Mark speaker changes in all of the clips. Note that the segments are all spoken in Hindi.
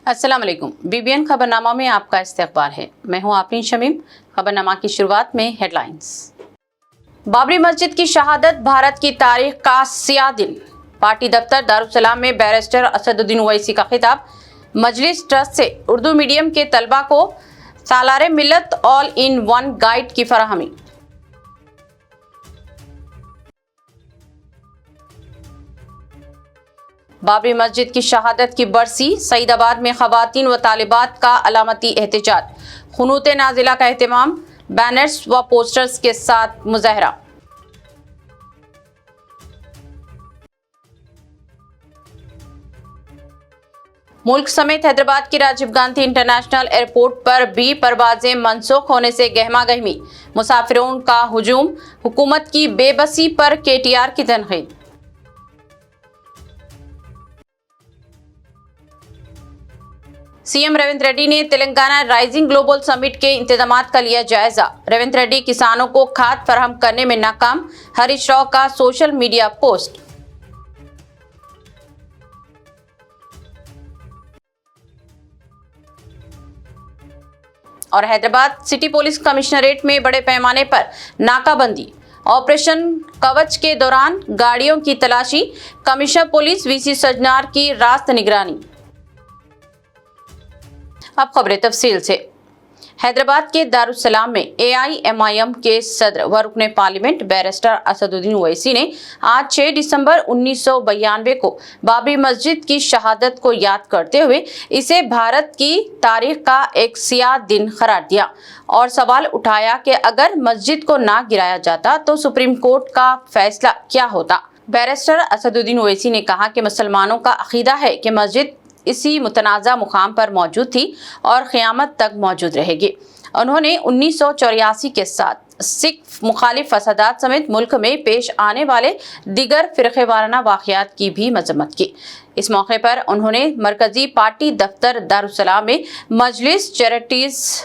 Speaker 1: अस्सलाम वालेकुम। बीबीएन खबरनामा में आपका इस्तकबाल है। मैं हूं आफरीन शमीम। खबरनामा की शुरुआत में हेडलाइंस। बाबरी मस्जिद की शहादत भारत की तारीख का सियाह दिन। पार्टी दफ्तर दारुस्सलाम में बैरिस्टर असदुद्दीन ओवैसी का खिताब। मजलिस ट्रस्ट से उर्दू मीडियम के तलबा को सालारे मिल्लत ऑल इन वन गाइड की फराहमी। बाबरी मस्जिद की शहादत की बरसी। सईदाबाद में खवातीन व तालिबात का अलामती एहतजाज। खुनूत नाजिला का एहतमाम। बैनर्स व पोस्टर्स के साथ मुजाहरा। मुल्क समेत हैदराबाद की राजीव गांधी इंटरनेशनल एयरपोर्ट पर भी परवाजें मनसूख होने से गहमा गहमी। मुसाफिरों का हुजूम। हुकूमत की बेबसी पर केटीआर की तनकीद। सीएम रेवंत रेड्डी ने तेलंगाना राइजिंग ग्लोबल समिट के इंतजामात का लिया जायजा। रेवंत रेड्डी किसानों को खाद फराहम करने में नाकाम। हरीश राव का सोशल मीडिया पोस्ट। और हैदराबाद सिटी पुलिस कमिश्नरेट में बड़े पैमाने पर नाकाबंदी। ऑपरेशन कवच के दौरान गाड़ियों की तलाशी। कमिश्नर पुलिस वीसी सजनार की रास्त निगरानी। अब खबरें तफसील से। हैदराबाद के दारुस्सलाम में एआईएमआईएम के सदर व रुकने पार्लियामेंट बैरिस्टर असदुद्दीन ओवैसी ने आज 6 दिसंबर 1992 को बाबरी मस्जिद की शहादत को याद करते हुए इसे भारत की तारीख का एक सियाह दिन करार दिया और सवाल उठाया कि अगर मस्जिद को ना गिराया जाता तो सुप्रीम कोर्ट का फैसला क्या होता। बैरिस्टर असदुद्दीन ओवैसी ने कहा कि मुसलमानों का अकीदा है कि मस्जिद इसी मुतनाज़ा मुकाम पर मौजूद थी और क़यामत तक मौजूद रहेगी। उन्होंने 1984 के साथ सिख मुखालिफ फसादात समेत मुल्क में पेश आने वाले दीगर फ़िरक़ेवाराना वाक़यात की भी मज़म्मत की। इस मौके पर उन्होंने मरकज़ी पार्टी दफ्तर दारुस्सलाम में Majlis charities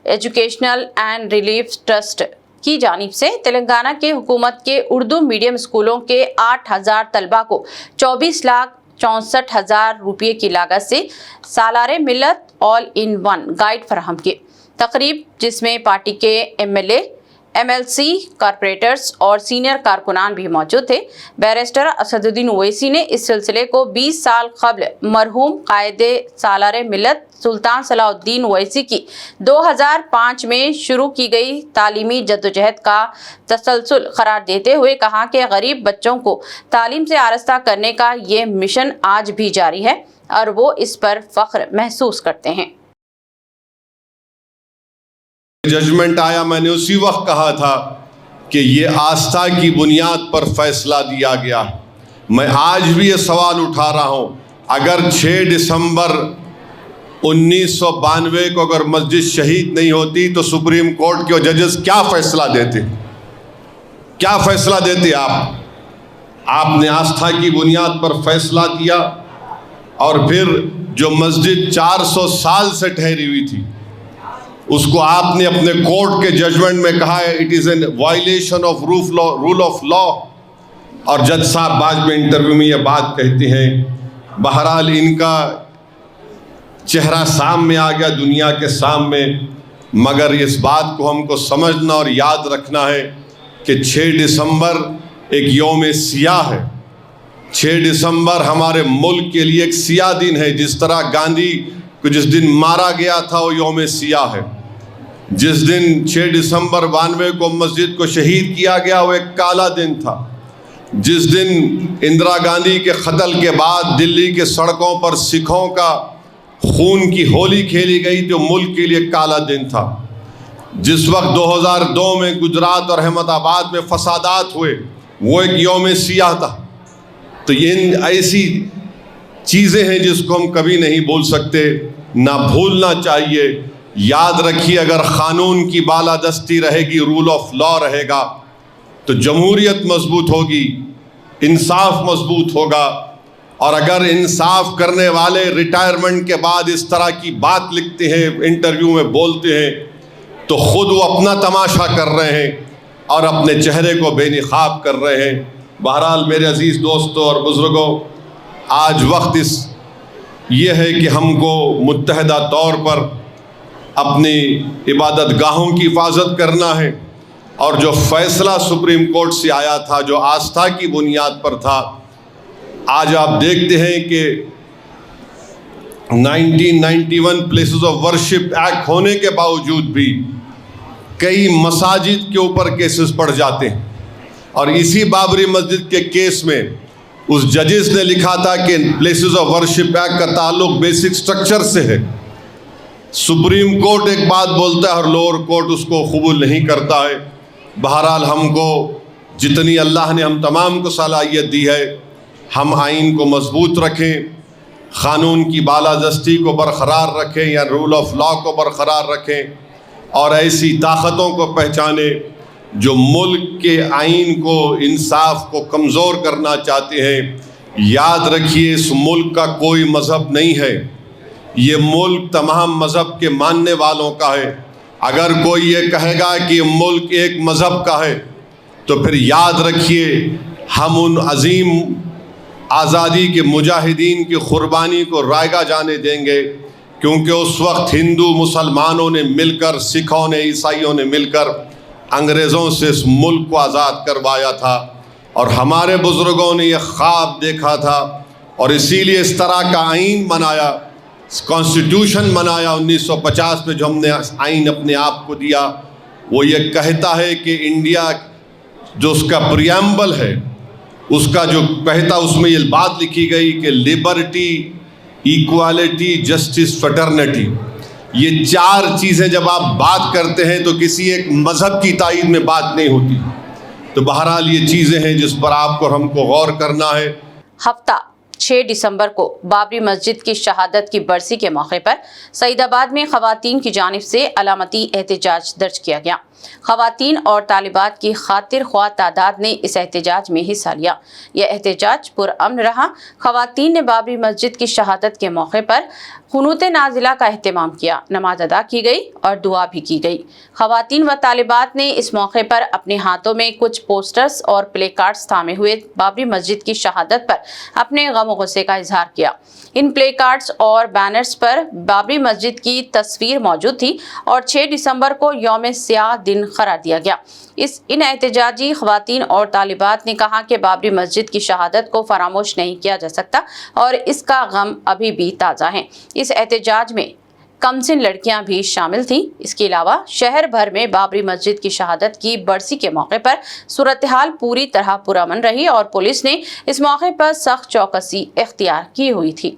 Speaker 1: educational and relief trust की जानिब से तेलंगाना के हुकूमत के उर्दू मीडियम स्कूलों के 8000 तलबा को 24,64,000 रुपये की लागत से सालारे मिल्लत ऑल इन वन गाइड फराहम की। तकरीब जिसमें पार्टी के एमएलए, एमएलसी, कारपोरेटर्स और सीनियर कारकुनान भी मौजूद थे। बैरिस्टर असदुद्दीन ओवैसी ने इस सिलसिले को 20 साल कबल मरहूम कायदे सालारे मिल्लत सुल्तान सलाहुद्दीन ओवैसी की 2005 में शुरू की गई तालीमी जद्दोजहद का तसलसल करार देते हुए कहा कि गरीब बच्चों को तालीम से आरास्ता करने का ये मिशन आज भी जारी है और वो इस पर फख्र महसूस करते हैं।
Speaker 2: जजमेंट आया, मैंने उसी वक्त कहा था कि ये आस्था की बुनियाद पर फैसला दिया गया। मैं आज भी ये सवाल उठा रहा हूँ, अगर 6 दिसंबर 1992 को अगर मस्जिद शहीद नहीं होती तो सुप्रीम कोर्ट के जजेस क्या फैसला देते? क्या फैसला देते आपने आस्था की बुनियाद पर फैसला किया और फिर जो मस्जिद 400 साल से ठहरी हुई थी उसको आपने अपने कोर्ट के जजमेंट में कहा है it is an violation of rule of law. और जज साहब बाद में इंटरव्यू में ये बात कहते हैं। बहरहाल इनका चेहरा सामने आ गया दुनिया के सामने, मगर इस बात को हमको समझना और याद रखना है कि 6 दिसंबर एक यौम सियाह है। 6 दिसंबर हमारे मुल्क के लिए एक सियाह दिन है। जिस तरह गांधी को जिस दिन मारा गया था वो यौम सियाह है। जिस दिन 6 दिसंबर 92 को मस्जिद को शहीद किया गया वो एक काला दिन था। जिस दिन इंदिरा गांधी के कत्ल के बाद दिल्ली के सड़कों पर सिखों का खून की होली खेली गई तो मुल्क के लिए काला दिन था। जिस वक्त 2002 में गुजरात और अहमदाबाद में फसादात हुए वो एक यौम सियाह था। तो ये ऐसी चीज़ें हैं जिसको हम कभी नहीं भूल सकते, ना भूलना चाहिए। याद रखिए, अगर क़ानून की बालादस्ती रहेगी, रूल ऑफ लॉ रहेगा तो जमहूरियत मजबूत होगी, इंसाफ मजबूत होगा। और अगर इंसाफ करने वाले रिटायरमेंट के बाद इस तरह की बात लिखते हैं, इंटरव्यू में बोलते हैं, तो ख़ुद वो अपना तमाशा कर रहे हैं और अपने चेहरे को बेनकाब कर रहे हैं। बहरहाल मेरे अजीज़ दोस्तों और बुज़ुर्गों, आज वक्त इस ये है कि हमको मुत्तहदा तौर पर अपनी इबादत गाहों की हिफाजत करना है, और जो फ़ैसला सुप्रीम कोर्ट से आया था, जो आस्था की बुनियाद पर था, आज आप देखते हैं कि 1991 प्लेसेस ऑफ वर्शिप एक्ट होने के बावजूद भी कई मसाजिद के ऊपर केसेस पड़ जाते हैं। और इसी बाबरी मस्जिद के केस में उस जजेस ने लिखा था कि प्लेसेस ऑफ वर्शिप एक्ट का ताल्लुक बेसिक स्ट्रक्चर से है। सुप्रीम कोर्ट एक बात बोलता है और लोअर कोर्ट उसको कबूल नहीं करता है। बहरहाल हमको जितनी अल्लाह ने हम तमाम को सलाहियत दी है, हम आइन को मजबूत रखें, क़ानून की बालादस्ती को बरकरार रखें या रूल ऑफ लॉ को बरकरार रखें, और ऐसी ताकतों को पहचाने जो मुल्क के आइन को, इंसाफ को कमज़ोर करना चाहते हैं। याद रखिए, इस मुल्क का कोई मज़हब नहीं है, ये मुल्क तमाम मज़हब के मानने वालों का है। अगर कोई ये कहेगा कि ये मुल्क एक मज़हब का है, तो फिर याद रखिए हम उन अजीम आज़ादी के मुजाहिदीन की क़ुरबानी को रायगा जाने देंगे, क्योंकि उस वक्त हिंदू मुसलमानों ने मिलकर, सिखों ने, ईसाइयों ने मिलकर अंग्रेज़ों से इस मुल्क को आज़ाद करवाया था, और हमारे बुज़ुर्गों ने यह ख्वाब देखा था, और इसीलिए इस तरह का आइन बनाया, कॉन्स्टिट्यूशन बनाया 1950 में, जो हमने आइन अपने आप को दिया। वो ये कहता है कि इंडिया, जो उसका प्रियम्बल है, उसका जो कहता, उसमें ये बात लिखी गई कि लिबर्टी, इक्वालिटी, जस्टिस, फ्रेटर्निटी, ये चार चीज़ें जब आप बात करते हैं तो किसी एक मज़हब की तायीद में बात नहीं होती। तो बहरहाल ये चीज़ें हैं जिस पर आपको और हमको गौर करना है।
Speaker 1: हफ्ता 6 दिसंबर को बाबरी मस्जिद की शहादत की बरसी के मौके पर सईदाबाद में ख़वातीन की जानिब से अलामती एहतजाज दर्ज किया गया। ख़वातीन और तालिबात की खातिर ख्वाह तादाद ने इस एहतजाज में हिस्सा लिया। यह एहतजाज पुरअमन रहा। ख़वातीन ने बाबरी मस्जिद की शहादत के मौके पर कुनूत नाजिला का एहतमाम किया, नमाज अदा की गई और दुआ भी की गई। ख़वातीन व तालिबात ने इस मौके पर अपने हाथों में कुछ पोस्टर्स और प्ले कार्ड्स थामे हुए बाबरी मस्जिद की शहादत पर अपने गम गुस्से का इजहार किया। इन प्ले कार्ड्स और बैनर्स पर बाबरी मस्जिद की तस्वीर मौजूद थी और 6 दिसंबर को यौम स्याह दिन करार दिया गया। इन एहतजाजी ख़वातीन और तालिबात ने कहा कि बाबरी मस्जिद की शहादत को फरामोश नहीं किया जा सकता और इसका गम अभी भी ताज़ा है। इस एहतजाज में कमसिन लड़कियां भी शामिल थीं। इसके अलावा शहर भर में बाबरी मस्जिद की शहादत की बरसी के मौके पर सूरत हाल पूरी तरह पुरअमन रही और पुलिस ने इस मौके पर सख्त चौकसी इख्तियार की हुई थी।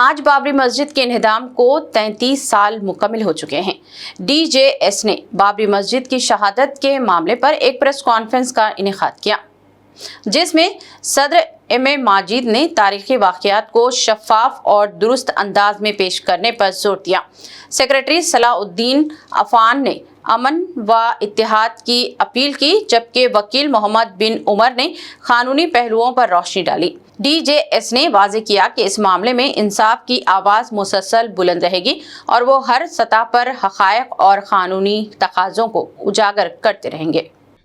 Speaker 1: आज बाबरी मस्जिद के इन्हदाम को 33 साल मुकम्मिल हो चुके हैं। DJS ने बाबरी मस्जिद की शहादत के मामले पर एक प्रेस कॉन्फ्रेंस का इनेकाद किया, जिसमें सदर M.A. माजिद ने तारीखी वाक़यात को शफाफ और दुरुस्त अंदाज में पेश करने पर जोर दिया। सेक्रेटरी सलाउद्दीन अफान ने अमन व इत्तेहाद की अपील की, जबकि वकील मोहम्मद बिन उमर ने कानूनी पहलुओं पर रोशनी डाली। DJS ने वाज़े किया कि इस मामले में इंसाफ की आवाज़ मुसलसल बुलंद रहेगी और वो हर सतह पर हक़ाइक़ और क़ानूनी तकाज़ों को उजागर करते रहेंगे।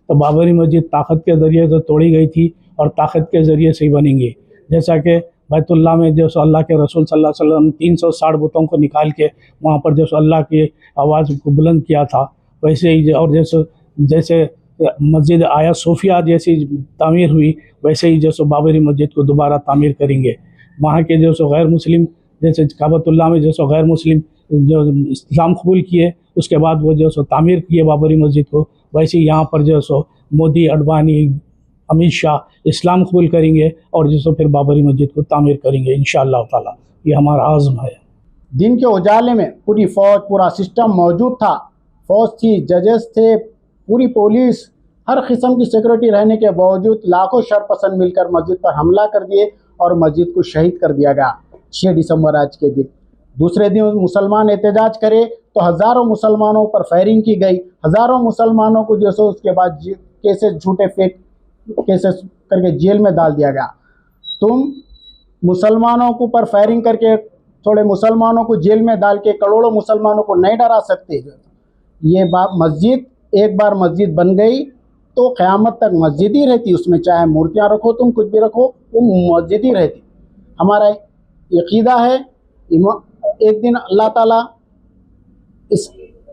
Speaker 3: तो बाबरी मस्जिद ताकत के ज़रिए से तोड़ी गई थी और ताकत के ज़रिए से ही बनेंगी। जैसा कि बैतुल्लाह में जो सो अल्लाह के रसूल सल्लल्लाहु अलैहि वसल्लम 360 बुतों को निकाल के वहाँ पर जो सो अल्लाह की आवाज़ को बुलंद किया था, वैसे ही और जैसे मस्जिद आया सूफिया जैसी तामीर हुई, वैसे ही जो सो बाबरी मस्जिद को दोबारा तामीर करेंगे। वहाँ के जो सो गैर मुस्लिम, जैसे काबतुल्लाह में जो सो गैर मुस्लिम जो इस्लाम कबूल किए, उसके बाद वो जो सो तामीर किए बाबरी मस्जिद को, वैसे ही यहाँ पर जो सो मोदी, अडवाणी, अमित शाह इस्लाम कबूल करेंगे और जिसको फिर बाबरी मस्जिद को तामीर करेंगे इंशाअल्लाह ताला। ये हमारा आज़म है।
Speaker 4: दिन के उजाले में पूरी फ़ौज, पूरा सिस्टम मौजूद था। फ़ौज थी, जजेस थे, पूरी पुलिस, हर किस्म की सिक्योरिटी रहने के बावजूद लाखों शरपसंद मिलकर मस्जिद पर हमला कर दिए और मस्जिद को शहीद कर दिया गया 6 दिसंबर आज के दिन। दूसरे दिन मुसलमान एहतजाज करे तो हज़ारों मुसलमानों पर फायरिंग की गई, हज़ारों मुसलमानों को जो सो उसके बाद केसेस झूठे फेक केसेस करके जेल में डाल दिया गया। तुम मुसलमानों को पर फायरिंग करके थोड़े मुसलमानों को जेल में डाल के करोड़ों मुसलमानों को नहीं डरा सकते। ये बात मस्जिद एक बार मस्जिद बन गई तो क़यामत तक मस्जिद ही रहती, उसमें चाहे मूर्तियाँ रखो, तुम कुछ भी रखो, वो मस्जिद ही रहती। हमारा यकीदा है एक दिन अल्लाह ताला इस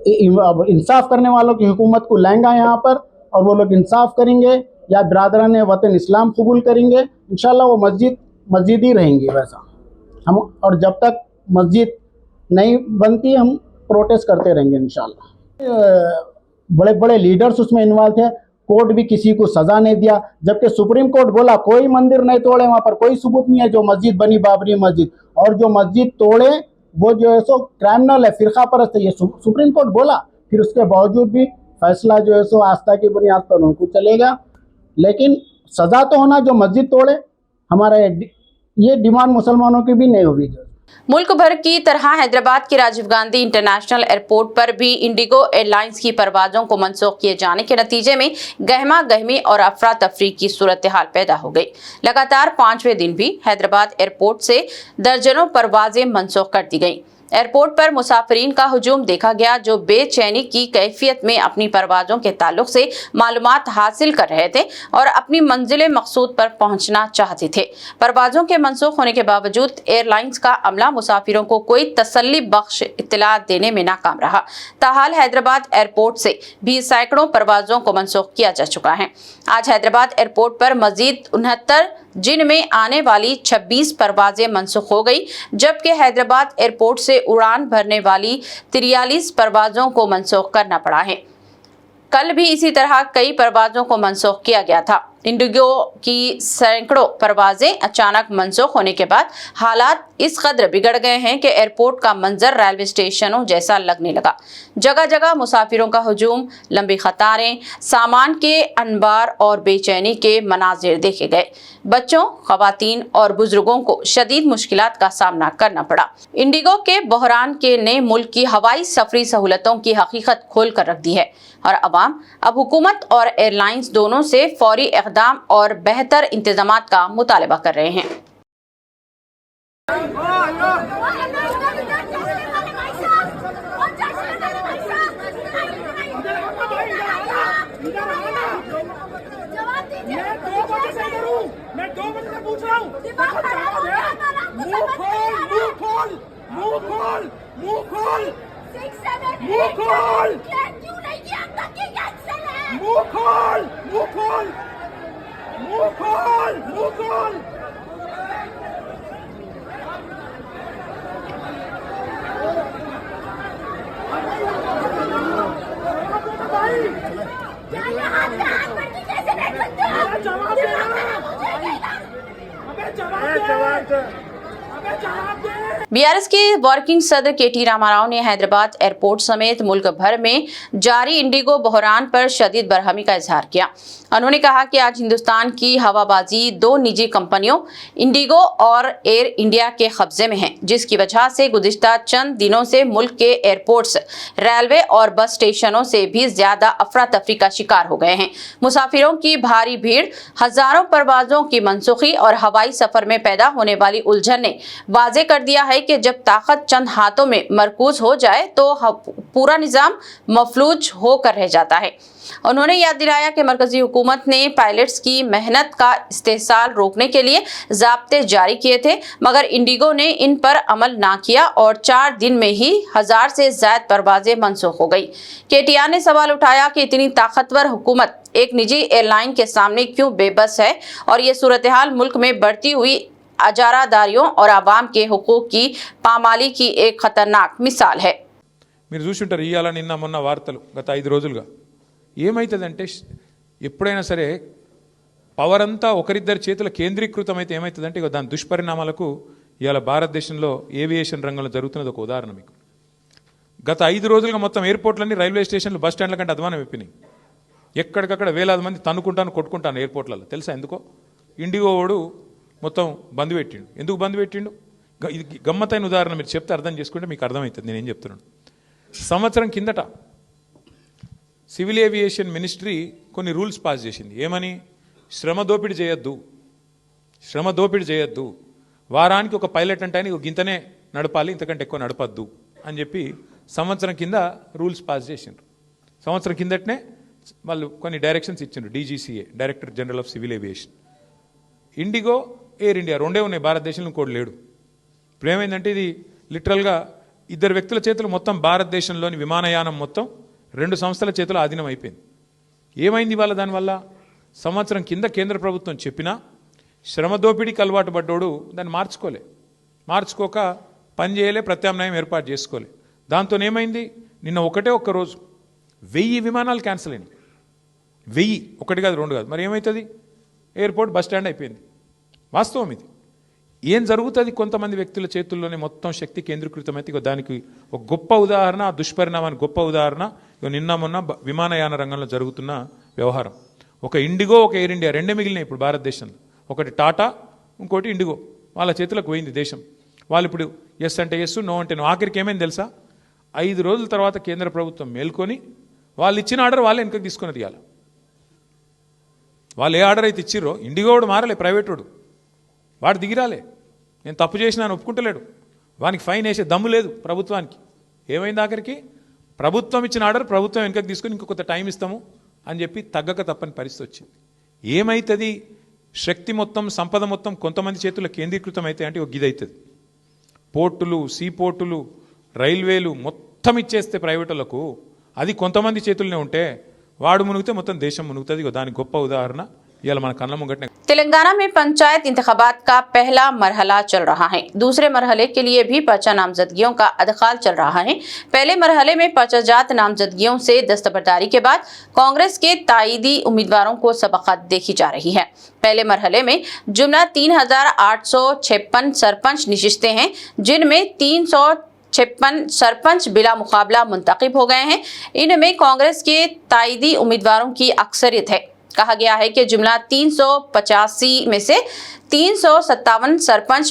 Speaker 4: इंसाफ करने वालों की हुकूमत को लाएंगा यहाँ पर और वो लोग इंसाफ करेंगे या बिरादरान वतन इस्लाम कबूल करेंगे। इंशाल्लाह वो मस्जिद ही रहेंगी वैसा हम, और जब तक मस्जिद नहीं बनती हम प्रोटेस्ट करते रहेंगे इंशाल्लाह। बड़े बड़े लीडर्स उसमें इन्वॉल्व थे, कोर्ट भी किसी को सज़ा नहीं दिया, जबकि सुप्रीम कोर्ट बोला कोई मंदिर नहीं तोड़े, वहाँ पर कोई सबूत नहीं है जो मस्जिद बनी बाबरी मस्जिद, और जो मस्जिद तोड़े वो जो है सो क्रिमिनल है, फ़िरका परस्त है, ये सुप्रीम कोर्ट बोला। फिर उसके बावजूद भी फैसला जो है सो आस्था की बुनियाद पर उनको चलेगा, लेकिन सज़ा तो होना जो मस्जिद तोड़े। हमारा ये डिमांड मुसलमानों की भी नहीं होगी।
Speaker 1: मुल्क भर की तरह हैदराबाद के राजीव गांधी इंटरनेशनल एयरपोर्ट पर भी इंडिगो एयरलाइंस की परवाजों को मनसूख किए जाने के नतीजे में गहमा गहमी और अफरा तफरी की सूरत हाल पैदा हो गई। लगातार 5वें दिन भी हैदराबाद एयरपोर्ट से दर्जनों परवाजें मनसूख कर दी गईं। एयरपोर्ट पर मुसाफिरीन का हुजूम देखा गया जो बेचैनी की कैफियत में अपनी परवाजों के ताल्लुक से मालूमात हासिल कर रहे थे और अपनी मंजिल मकसूद पर पहुंचना चाहते थे। परवाजों के मनसूख होने के बावजूद एयरलाइंस का अमला मुसाफिरों को कोई तसल्ली बख्श इत्तला देने में नाकाम रहा। ताहाल हैदराबाद एयरपोर्ट से भी सैकड़ों परवाजों को मनसूख किया जा चुका है। आज हैदराबाद एयरपोर्ट पर मजीद 69 जिनमें आने वाली 26 परवाजें मनसूख हो गई, जबकि हैदराबाद एयरपोर्ट से उड़ान भरने वाली 43 परवाजों को मनसूख करना पड़ा है। कल भी इसी तरह कई परवाजों को मनसूख किया गया था। इंडिगो की सैकड़ों परवाजें अचानक मनसूख होने के बाद हालात इस कदर बिगड़ गए हैं कि एयरपोर्ट का मंजर रेलवे स्टेशनों जैसा लगने लगा। जगह जगह मुसाफिरों का हुजूम, लंबी कतारें, सामान के अनबार और बेचैनी के मनाजिर देखे गए। बच्चों, खवातीन और बुजुर्गों को शदीद मुश्किलात का सामना करना पड़ा। इंडिगो के बहरान ने मुल्क की हवाई सफरी सहूलतों की हकीकत खोल कर रख दी है और अवाम अब हुकूमत और एयरलाइंस दोनों से फौरी इक़दाम और बेहतर इंतजामात का मुतालबा कर रहे हैं।
Speaker 5: मैं 2 मिनट से पूछ रहा हूँ। मुंह खोल।
Speaker 1: बीआरएस के वर्किंग सदर केटी रामाराव ने हैदराबाद एयरपोर्ट समेत मुल्क भर में जारी इंडिगो बहरान पर शदीद बरहमी का इजहार किया। उन्होंने कहा कि आज हिंदुस्तान की हवाबाजी 2 निजी कंपनियों इंडिगो और एयर इंडिया के कब्जे में है, जिसकी वजह से गुज़िश्ता चंद दिनों से मुल्क के एयरपोर्ट्स, रेलवे और बस स्टेशनों से भी ज्यादा अफरा तफरी का शिकार हो गए हैं। मुसाफिरों की भारी भीड़, हजारों परवाजों की मनसूखी और हवाई सफर में पैदा होने वाली उलझन ने वाज़े कर दिया है कि जब ताकत चंद हाथों में मरकूज हो जाए तो पूरा निजाम मफलूज होकर रह जाता है। उन्होंने याद दिलाया कि मरकजी हुकूमत ने पायलट्स की मेहनत का इस्तेहसाल रोकने के लिए ज़ाब्ते जारी किए थे, मगर इंडिगो ने इन पर अमल ना किया और 4 दिन में ही 1000 से ज़्यादा परवाजें मनसूख हो गई। केटीआर ने सवाल उठाया कि इतनी ताकतवर हुकूमत एक निजी एयरलाइन के सामने क्यों बेबस है और ये सूरत हाल मुल्क में बढ़ती हुई अजारादारियों और आवाम के हुकूक की पामाली की एक खतरनाक मिसाल है।
Speaker 5: మీరు చూసుంటారు ఇయాల నిన్న మొన్న వార్తలు గత 5 రోజులుగా ఏమైతుందంటే ఎప్పుడైనా సరే పవర్ అంతా ఒకరిద్దరి చేతుల కేంద్రీకృతమైతే ఏమవుతుందంటే ఇక దాని దుష్పరిణామాలకు ఇవాళ భారతదేశంలో ఏవియేషన్ రంగంలో జరుగుతున్నది ఒక ఉదాహరణ మీకు. గత 5 రోజులుగా మొత్తం ఎయిర్పోర్ట్లన్నీ, రైల్వే స్టేషన్లు, బస్ స్టాండ్ల కంటే అధ్వానం అయిపోయినాయి. ఎక్కడికక్కడ వేలాది మంది తన్నుకుంటాను కొట్టుకుంటాను ఎయిర్పోర్ట్లలో. తెలుసా ఎందుకో? ఇండిగో వాడు మొత్తం బంద్ పెట్టిండు. ఎందుకు బంద్ పెట్టిండు? ఇది గమ్మత్తైన ఉదాహరణ, మీరు చెప్తే అర్థం చేసుకుంటే మీకు అర్థమవుతుంది నేనేం చెప్తున్నాను. సంవత్సరం కిందట సివిల్ ఏవియేషన్ మినిస్ట్రీ కొన్ని రూల్స్ పాస్ చేసింది. ఏమని? శ్రమ దోపిడీ చేయొద్దు, వారానికి ఒక పైలట్ అంటే ఆయన గింతనే నడపాలి, ఇంతకంటే ఎక్కువ నడపద్దు అని చెప్పి సంవత్సరం కింద రూల్స్ పాస్ చేసిండ్రు. సంవత్సరం కిందటనే వాళ్ళు కొన్ని డైరెక్షన్స్ ఇచ్చిండ్రు. DGCA, director general of civil aviation. IndiGo, air India రెండే ఉన్నాయి భారతదేశంలో, ఇంకోటి లేడు. ఇప్పుడు ఏమైందంటే ఇది లిటరల్గా 2 వ్యక్తుల చేతులు మొత్తం భారతదేశంలోని విమానయానం మొత్తం 2 సంస్థల చేతులు ఆధీనం అయిపోయింది. ఏమైంది ఇవాళ దానివల్ల? సంవత్సరం కింద కేంద్ర ప్రభుత్వం చెప్పినా శ్రమ దోపిడీకి అలవాటు పడ్డోడు దాన్ని మార్చుకోక పని చేయలే, ప్రత్యామ్నాయం ఏర్పాటు చేసుకోలే. దాంతో ఏమైంది? నిన్న ఒక్క రోజు 1000 విమానాలు క్యాన్సిల్ అయినాయి. 1000, 1 కాదు 2 కాదు. మరి ఏమవుతుంది? ఎయిర్పోర్ట్ బస్ స్టాండ్ అయిపోయింది. వాస్తవం ఇది. ఏం జరుగుతుంది? కొంతమంది వ్యక్తుల చేతుల్లోనే మొత్తం శక్తి కేంద్రీకృతమైతే దానికి ఒక గొప్ప ఉదాహరణ, ఆ దుష్పరిణామానికి గొప్ప ఉదాహరణ నిన్న మొన్న విమానయాన రంగంలో జరుగుతున్న వ్యవహారం. ఒక ఇండిగో, ఒక ఎయిర్ ఇండియా రెండే మిగిలినాయి ఇప్పుడు భారతదేశంలో. ఒకటి టాటా, ఇంకోటి ఇండిగో. వాళ్ళ చేతులకు పోయింది దేశం. వాళ్ళు ఇప్పుడు ఎస్ అంటే ఎస్, నో అంటే నో. ఆఖరికి ఏమైంది తెలుసా? 5 రోజుల తర్వాత కేంద్ర ప్రభుత్వం మేల్కొని వాళ్ళు ఇచ్చిన ఆర్డర్ వాళ్ళే వెనకకి తీసుకున్నది. ఇవాళ వాళ్ళు ఏ ఆర్డర్ అయితే ఇచ్చిర్రో, ఇండిగో వాడు మారలే, ప్రైవేట్ వాడు దిగిరాలే. నేను తప్పు చేసినా ఒప్పుకుంటలేడు. వానికి ఫైన్ వేసే దమ్ము లేదు ప్రభుత్వానికి. ఏమైంది ఆఖరికి? ప్రభుత్వం ఇచ్చిన ఆర్డర్ ప్రభుత్వం వెనకకి తీసుకొని ఇంకొక టైం ఇస్తాము అని చెప్పి తగ్గక తప్పని పరిస్థితి వచ్చింది. ఏమవుతుంది? శక్తి మొత్తం, సంపద మొత్తం కొంతమంది చేతుల్లో కేంద్రీకృతం అయితే అంటే ఒక గిదవుతుంది. పోర్టులు, సీ పోర్టులు, రైల్వేలు మొత్తం ఇచ్చేస్తే ప్రైవేటులకు, అది కొంతమంది చేతుల్లోనే ఉంటే వాడు మునిగితే మొత్తం దేశం మునుగుతుంది. దానికి గొప్ప ఉదాహరణ ఇవాళ మన కళ్ళ ముంగటనే.
Speaker 1: तेलंगाना में पंचायत इंतखाबात का पहला मरहला चल रहा है। दूसरे मरहले के लिए भी पर्चा नामजदगियों का अदखाल चल रहा है। पहले मरहले में पर्चाजात नामजदगियों से दस्तबरदारी के बाद कांग्रेस के ताईदी उम्मीदवारों को सबकत देखी जा रही है। पहले मरहले में जुमला 3856 सरपंच नशिस्तें हैं, जिनमें 356 सरपंच बिला मुकाबला मुंतखब हो गए हैं। इनमें कांग्रेस के ताईदी उम्मीदवारों की अक्सरियत है। कहा गया है कि जुमला 385 में से 357 सरपंच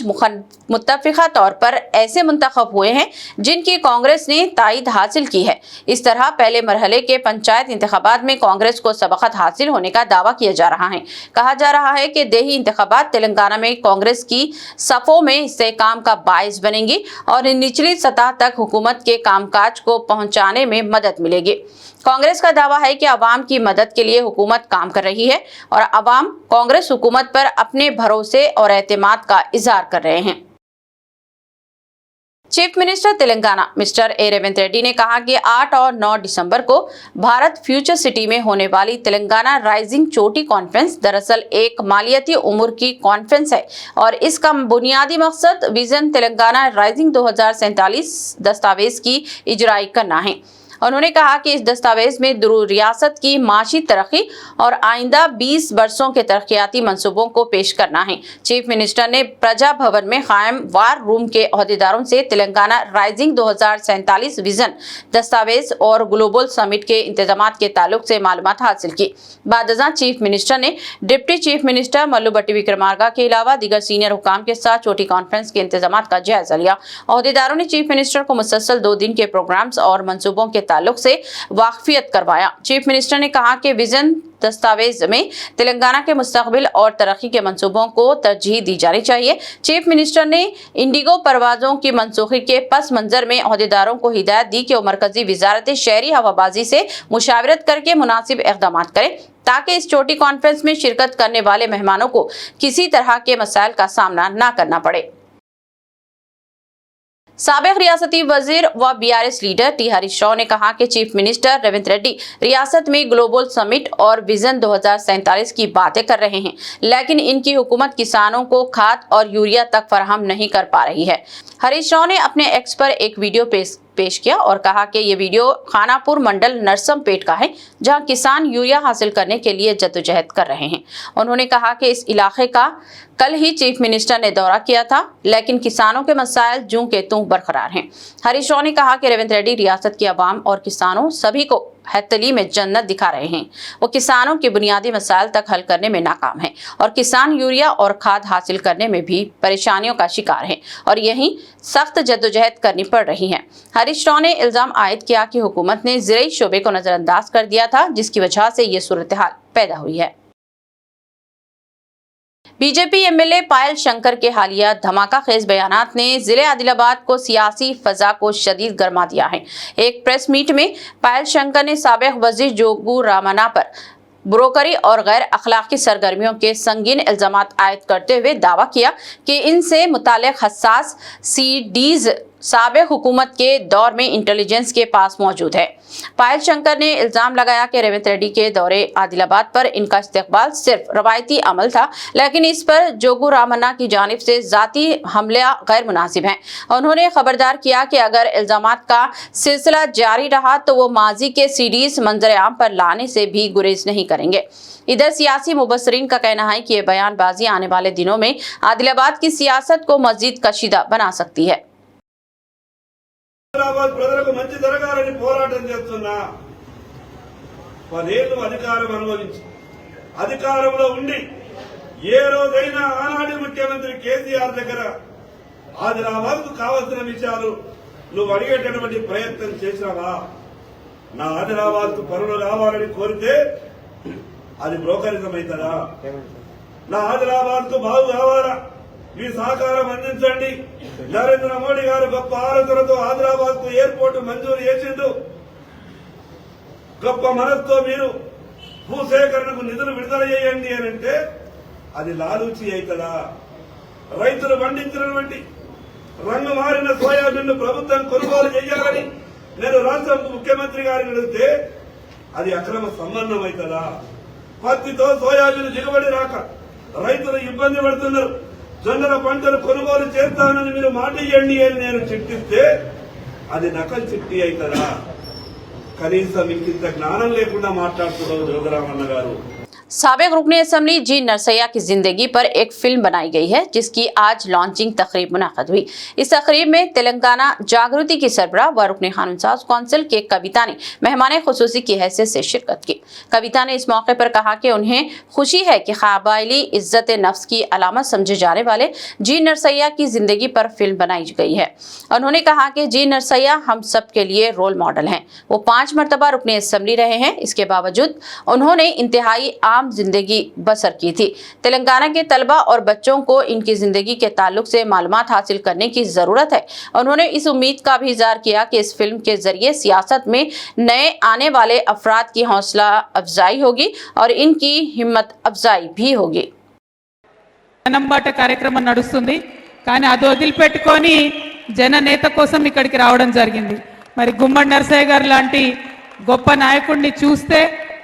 Speaker 1: मुत्तफिका तौर पर ऐसे मुंतखब हुए हैं जिनकी कांग्रेस ने ताईद हासिल की है। इस तरह पहले मरहले के पंचायत इंतखाबात में कांग्रेस को सबकत हासिल होने का दावा किया जा रहा है। कहा जा रहा है कि देही इंतखाबात तेलंगाना में कांग्रेस की सफ़ों में इस्तेहकाम का बाइस बनेंगी और निचली सतह तक हुकूमत के कामकाज को पहुंचाने में मदद मिलेगी। कांग्रेस का दावा है कि अवाम की मदद के लिए हुकूमत काम कर रही है और अवाम कांग्रेस हुकूमत पर अपने भरोसे और एतमाद का इजहार कर रहे हैं। Chief minister Telangana mister A Revanth Reddy ने कहा कि 8 और 9 दिसंबर को भारत फ्यूचर सिटी में होने वाली तेलंगाना राइजिंग चोटी कॉन्फ्रेंस दरअसल एक मालियाती उम्र की कॉन्फ्रेंस है और इसका बुनियादी मकसद विजन तेलंगाना राइजिंग 2047 दस्तावेज की इजराई करना है। उन्होंने कहा कि इस दस्तावेज में रियासत की माशी तरक्की और आइंदा 20 वर्षों के तरक्याती मंसूबों को पेश करना है। चीफ मिनिस्टर ने प्रजा भवन में कायम वार रूम के अहदेदारों से तेलंगाना राइजिंग 2047 विजन दस्तावेज और ग्लोबल समिट के इंतजामात के ताल्लुक से मालूमात हासिल की। बादजा चीफ मिनिस्टर ने डिप्टी चीफ मिनिस्टर मल्लू भट्टी विक्रमार्का के अलावा दीगर सीनियर हुकाम के साथ चोटी कॉन्फ्रेंस के इंतजामात का जायजा लिया। अहदेदारों ने चीफ मिनिस्टर को मुसलसल 2 दिन के प्रोग्राम्स और मंसूबों के ताल्लुक से वाकफियत करवाया। चीफ मिनिस्टर ने कहा कि विजन दस्तावेज में तेलंगाना के मुस्तकबिल और तरक्की के मंसूबों को तरजीह दी जानी चाहिए। चीफ मिनिस्टर ने इंडिगो परवाजों की मनसूखी के पस मंजर में अहदेदारों को हिदायत दी कि वो मरकजी वजारत शहरी हवाबाजी से मुशावरत करके मुनासिब इक़दाम करें ताकि इस चोटी कॉन्फ्रेंस में शिरकत करने वाले मेहमानों को किसी तरह के मसाइल का सामना न करना पड़े। साबिक रियासती वजीर व BRS leader T Harish Rao ने कहा कि चीफ मिनिस्टर रेवंत रेड्डी रियासत में ग्लोबल समिट और विजन 2047 की बातें कर रहे हैं, लेकिन इनकी हुकूमत किसानों को खाद और यूरिया तक फराहम नहीं कर पा रही है। हरीश राव ने अपने एक्स पर एक वीडियो पेश पेश किया और कहा कि ये वीडियो खानापुर मंडल नरसमपेट का है, जहां किसान यूरिया हासिल करने के लिए जद्दोजहद कर रहे हैं। उन्होंने कहा कि इस इलाके का कल ही चीफ मिनिस्टर ने दौरा किया था, लेकिन किसानों के मसाइल जूं के तूं बरकरार हैं। हरीश राव ने कहा कि रेवंत रेड्डी रियासत की आवाम और किसानों सभी को हैतली में जन्नत दिखा रहे हैं। वो किसानों के बुनियादी मसाइल तक हल करने में नाकाम हैं और किसान यूरिया और खाद हासिल करने में भी परेशानियों का शिकार हैं और यही सख्त जद्दोजहद करनी पड़ रही है। हरीश राव ने इल्जाम आयद किया कि हुकूमत ने ज़राई शोबे को नजरअंदाज कर दिया था, जिसकी वजह से ये सूरत हाल पैदा हुई है। बीजेपी एमएलए पायल शंकर के हालिया धमाका खेज बयानात ने जिले आदिलाबाद को सियासी फजा को शदीद गरमा दिया है। एक प्रेस मीट में पायल शंकर ने साबिक वजीर जोगू रामन्ना पर ब्रोकरी और गैर अखलाकी सरगर्मियों के संगीन इल्जामात आयद करते हुए दावा किया कि इनसे मुताल्लिक हसास सीडीज साबिक हुकूमत के दौर में इंटेलिजेंस के पास मौजूद है। पायल शंकर ने इल्जाम लगाया कि रेवंत रेड्डी के दौरे आदिलाबाद पर इनका इस्तकबाल सिर्फ रवायती अमल था, लेकिन इस पर जोगू रामन्ना की जानिब से जाती हमला गैर मुनासिब है। उन्होंने खबरदार किया कि अगर इल्जामात का सिलसिला जारी रहा तो वो माजी के सीडीज मंजर आम पर लाने से भी गुरेज नहीं करेंगे। इधर सियासी मुबसरीन का कहना है कि ये बयानबाजी आने वाले दिनों में आदिलाबाद की सियासत को मजीद कशीदा बना सकती है।
Speaker 6: ప్రజలకు మంచి జరగాలని పోరాటం చేస్తున్నా 10 ఏళ్లు అధికారం అనుభవించి అధికారంలో ఉండి ఏ రోజైనా ఆనాటి ముఖ్యమంత్రి కేసీఆర్ దగ్గర ఆదిలాబాద్కు కావాల్సిన విషయాలు నువ్వు అడిగేటటువంటి ప్రయత్నం చేశావా? నా ఆదిలాబాద్కు పనులు రావాలని కోరితే అది బ్రోకరిజం అవుతుందా? నా ఆదిలాబాద్కు బాగు కావాలా? మీ సహకారం అందించండి. నరేంద్ర మోడీ గారు గొప్ప ఆలోచనతో ఆదిలాబాద్ కు ఎయిర్పోర్ట్ మంజూరు చేసిండు. గొప్ప మనసుతో మీరు భూసేకరణకు నిధులు విడుదల చేయండి అని అంటే అది లాలూచి అవుతుందా? రైతులు పండించినటువంటి రంగు మారిన సోయాబీన్ ప్రభుత్వం కొనుగోలు చేయాలని నేను రాష్ట్ర ముఖ్యమంత్రి గారిని అడిగితే అది అక్రమ సంబంధం అవుతుందా? పత్తితో సోయాబీన్ దిగుబడి రాక రైతులు ఇబ్బంది పడుతున్నారు. జొన్నల పంటలు కొనుగోలు చేస్తానని మీరు మాట ఇవ్వండి అని నేను చిట్టిస్తే అది నకలు చిట్టి అవుతుందా? కనీసం ఇంత జ్ఞానం లేకుండా మాట్లాడుతున్నారు జోగరామన్న గారు।
Speaker 1: साबिक रुकने असम्बली जी नरसैया की जिंदगी पर एक फिल्म बनाई गई है, जिसकी आज लॉन्चिंग तकरीब मुनाक़द हुई। इस तकरीब में तेलंगाना जागृति की सरबराह व रुकने कानूनसाज कौंसिल के कविता ने मेहमान खुसूसी की हैसियत से शिरकत की। कविता ने इस मौके पर कहा कि उन्हें खुशी है कि क़बायली इज्जत नफ्स की अलामत समझे जाने वाले जी नरसैया की जिंदगी पर फिल्म बनाई गई है। उन्होंने कहा कि जी नरसैया हम सब के लिए रोल मॉडल हैं। वो 5 मरतबा रुकने असम्बली रहे हैं, इसके बावजूद उन्होंने इंतहाई आम जिंदगी बसर की थी। तेलंगाना के तलबा और बच्चों को इनकी जिंदगी के ताल्लुक से मालूमात हासिल करने की जरूरत है। उन्होंने इस उम्मीद का भी इज़हार किया कि इस फिल्म के जरिए सियासत में नए आने वाले अफराद की हौसला अफजाई होगी और इनकी हिम्मत अफजाई भी होगी।
Speaker 7: జనంబాట కార్యక్రమం నడుస్తుంది, కానీ అది వదిలిపెట్టుకొని జననేత కోసం ఇక్కడికి రావడం జరిగింది। మరి గుమ్మడి నరసయ్య గారు లాంటి గొప్ప నాయకుడిని చూస్తే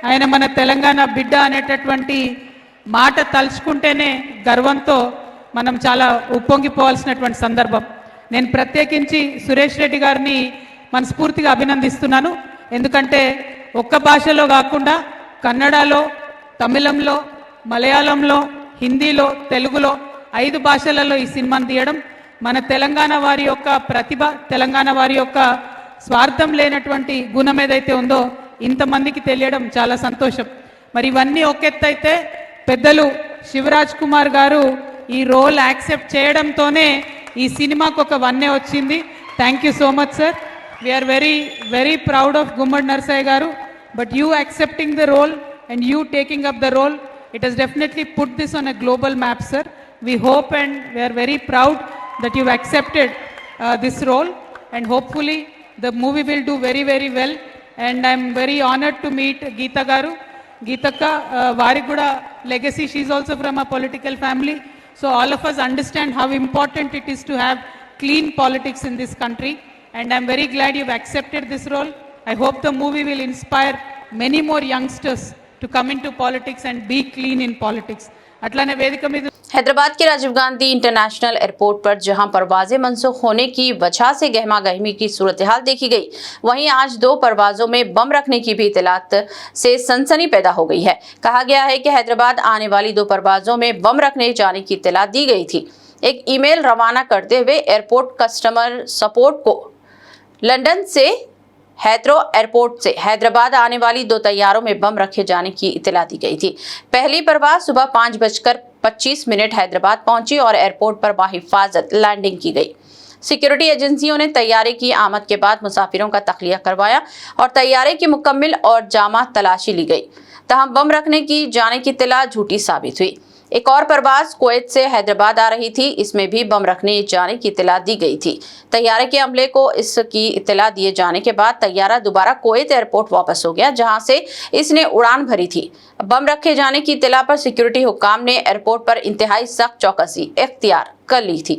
Speaker 7: ఆయన మన తెలంగాణ బిడ్డ అనేటటువంటి మాట తలుచుకుంటేనే గర్వంతో మనం చాలా ఉప్పొంగిపోవాల్సినటువంటి సందర్భం। నేను ప్రత్యేకించి సురేష్ రెడ్డి గారిని మనస్ఫూర్తిగా అభినందిస్తున్నాను। ఎందుకంటే ఒక్క భాషలో కాకుండా కన్నడలో, తమిళంలో, మలయాళంలో, హిందీలో, తెలుగులో 5 భాషలలో ఈ సినిమాను తీయడం మన తెలంగాణ వారి యొక్క ప్రతిభ, తెలంగాణ వారి యొక్క స్వార్థం లేనటువంటి గుణం ఏదైతే ఉందో ఇంతమందికి తెలియడం చాలా సంతోషం। మరి ఇవన్నీ ఒకెత్తైతే పెద్దలు శివరాజ్ కుమార్ గారు ఈ రోల్ యాక్సెప్ట్ చేయడంతోనే ఈ సినిమాకు ఒక వన్నే వచ్చింది। Thank you so much sir, we are very very proud of Gummadi Narasayya garu, but you accepting the role and you taking up the role, it has definitely put this on a global map, sir. We hope and we are very proud that you've accepted this role, and hopefully the movie will do very very well. And I'm very honored to meet Geeta garu. Geetaka vari kuda legacy, she is also from a political family, so all of us understand how important it is to have clean politics in this country, and I'm very glad you've accepted this role. I hope the movie will inspire many more youngsters to come into politics and be clean in politics. అట్లానే వేదిక మీద
Speaker 1: हैदराबाद के राजीव गांधी इंटरनेशनल एयरपोर्ट पर जहां परवाजें मनसूख होने की वजह से गहमा गहमी की सूरत हाल देखी गई, वहीं आज 2 परवाजों में बम रखने की भी इत्तलात से सनसनी पैदा हो गई है। कहा गया है कि हैदराबाद आने वाली 2 परवाजों में बम रखने जाने की इत्तला दी गई थी। एक ईमेल रवाना करते हुए एयरपोर्ट कस्टमर सपोर्ट को लंदन से हैथरो एयरपोर्ट से हैदराबाद आने वाली 2 तैयारों में बम रखे जाने की इत्तला दी गई थी। पहली परवाज सुबह 5:25 हैदराबाद पहुंची और एयरपोर्ट पर बाहिफाजत लैंडिंग की गई। सिक्योरिटी एजेंसियों ने तैयारे की आमद के बाद मुसाफिरों का तखलिया करवाया और तैयारे की मुकम्मल और जामा तलाशी ली गई। तहम बम रखने की जाने की इत्तला झूठी साबित हुई। एक और परवाज कुवैत से हैदराबाद आ रही थी, इसमें भी बम रखने जाने की इत्तला दी गई थी। तैयारे के अमले को इसकी इत्तला दिए जाने के बाद तैयारा दोबारा कुवैत एयरपोर्ट वापस हो गया, जहां से इसने उड़ान भरी थी। बम रखे जाने की इत्तला पर सिक्योरिटी हुक्काम ने एयरपोर्ट पर इंतहाई सख्त चौकसी इख्तियार कर ली थी।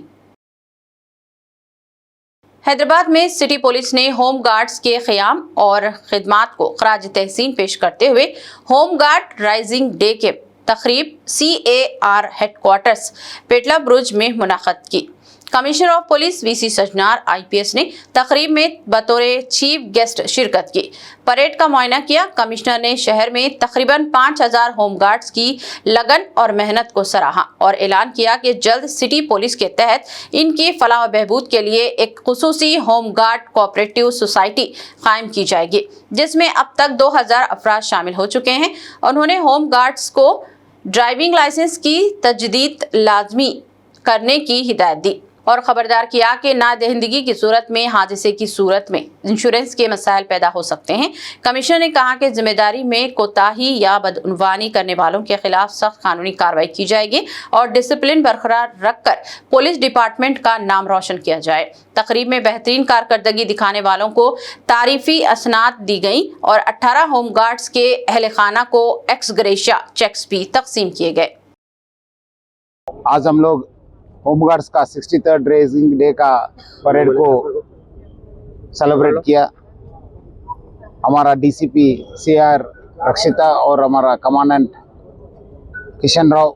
Speaker 1: हैदराबाद में सिटी पुलिस ने होम गार्ड्स के क़याम और खिदमात को खराज तहसीन पेश करते हुए होम गार्ड राइजिंग डे के तकरीब CAR हेडक्वार्टर्स पेटला ब्रुज में मुनाक़द की। Commissioner of police VC Sajjanar IPS ने तकरीब में बतौर चीफ गेस्ट शिरकत की। परेड का मुआयना किया। कमिश्नर ने शहर में तकरीबन 5000 होमगार्ड्स की लगन और मेहनत को सराहा और ऐलान किया कि जल्द सिटी पुलिस के तहत इनकी फलाह व बहबूद के लिए एक खुसूसी होमगार्ड कोऑपरेटिव सोसाइटी कायम की जाएगी, जिसमें अब तक 2000 अफराद शामिल हो चुके हैं। उन्होंने होमगार्ड्स को ड्राइविंग लाइसेंस की तजदीद लाजमी करने की हिदायत दी और खबरदार किया कि नादहिंदगी की सूरत में, हादसे की सूरत में इंश्योरेंस के मसाइल पैदा हो सकते हैं। कमिश्नर ने कहा कि जिम्मेदारी में कोताही या बदउनवानी करने वालों के खिलाफ सख्त कानूनी कार्रवाई की जाएगी और डिसिप्लिन बरकरार रखकर पुलिस डिपार्टमेंट का नाम रोशन किया जाए। तकरीब में बेहतरीन कारकर्दगी दिखाने वालों को तारीफी असनाद दी गई और 18 होमगार्ड्स के अहले खाना को एक्स ग्रेशिया चेक्स भी तकसीम किए गए।
Speaker 8: आज हम लोग होमगार्ड्स का 63rd रेजिंग डे का परेड को सेलिब्रेट किया। हमारा DCP CR रक्षिता और हमारा कमांडेंट किशन राव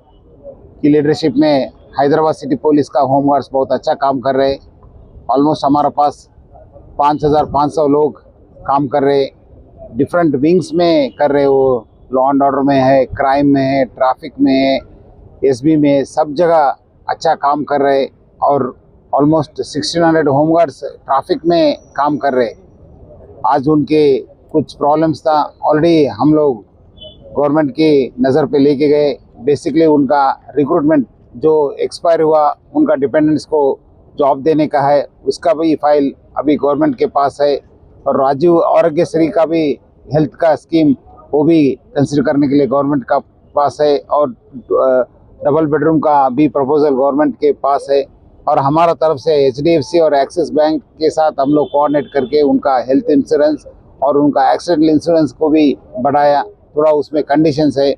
Speaker 8: की लीडरशिप में हैदराबाद सिटी पुलिस का होमगार्ड्स बहुत अच्छा काम कर रहे। ऑलमोस्ट हमारे पास 5500 लोग काम कर रहे, डिफरेंट विंग्स में कर रहे। वो लॉ एंड ऑर्डर में है, क्राइम में है, ट्रैफिक में है, SB में, सब जगह अच्छा काम कर रहे और ऑलमोस्ट 1600 होमगार्ड्स ट्रैफिक में काम कर रहे। आज उनके कुछ प्रॉब्लम्स था, ऑलरेडी हम लोग गवर्नमेंट की नज़र पे लेके गए। बेसिकली उनका रिक्रूटमेंट जो एक्सपायर हुआ, उनका डिपेंडेंट्स को जॉब देने का है, उसका भी फाइल अभी गवर्नमेंट के पास है। और राजीव आरोग्यश्री का भी हेल्थ का स्कीम, वो भी कंसिडर करने के लिए गवर्नमेंट का पास है। और डबल बेडरूम का भी प्रपोजल गवर्नमेंट के पास है। और हमारा तरफ से HDFC और एक्सिस बैंक के साथ हम लोग कोऑर्डिनेट करके उनका हेल्थ इंश्योरेंस और उनका एक्सीडेंटल इंश्योरेंस को भी बढ़ाया। थोड़ा उसमें कंडीशंस है,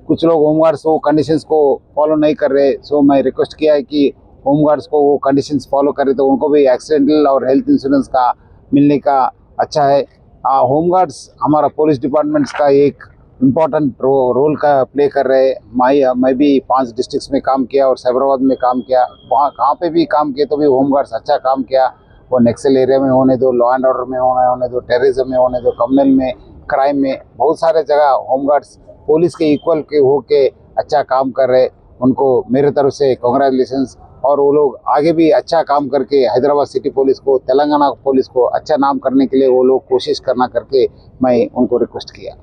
Speaker 8: कुछ लोग होमगार्ड्स वो कंडीशंस को फॉलो नहीं कर रहे, सो मैं रिक्वेस्ट किया है कि होमगार्ड्स को वो कंडीशंस फॉलो करें तो उनको भी एक्सीडेंटल और हेल्थ इंश्योरेंस का मिलने का अच्छा है। होमगार्ड्स हमारा पुलिस डिपार्टमेंट्स का एक इम्पॉर्टेंट रोल का प्ले कर रहे हैं। मैं भी 5 डिस्ट्रिक्ट्स में काम किया और साइबराबाद में काम किया। वहाँ कहाँ पे भी काम किए तो भी होमगार्ड्स अच्छा काम किया। वो नक्सल एरिया में होने दो, लॉ एंड ऑर्डर में होने दो, टेररिज्म में होने दो, कम्युनल में, क्राइम में, बहुत सारे जगह होमगार्ड्स पुलिस के इक्वल के होके अच्छा काम कर रहे। उनको मेरे तरफ से कांग्रेचुलेशंस। और वो लोग आगे भी अच्छा काम करके हैदराबाद सिटी पुलिस को, तेलंगाना पुलिस को अच्छा नाम करने के लिए वो लोग कोशिश करना करके मैं उनको रिक्वेस्ट किया।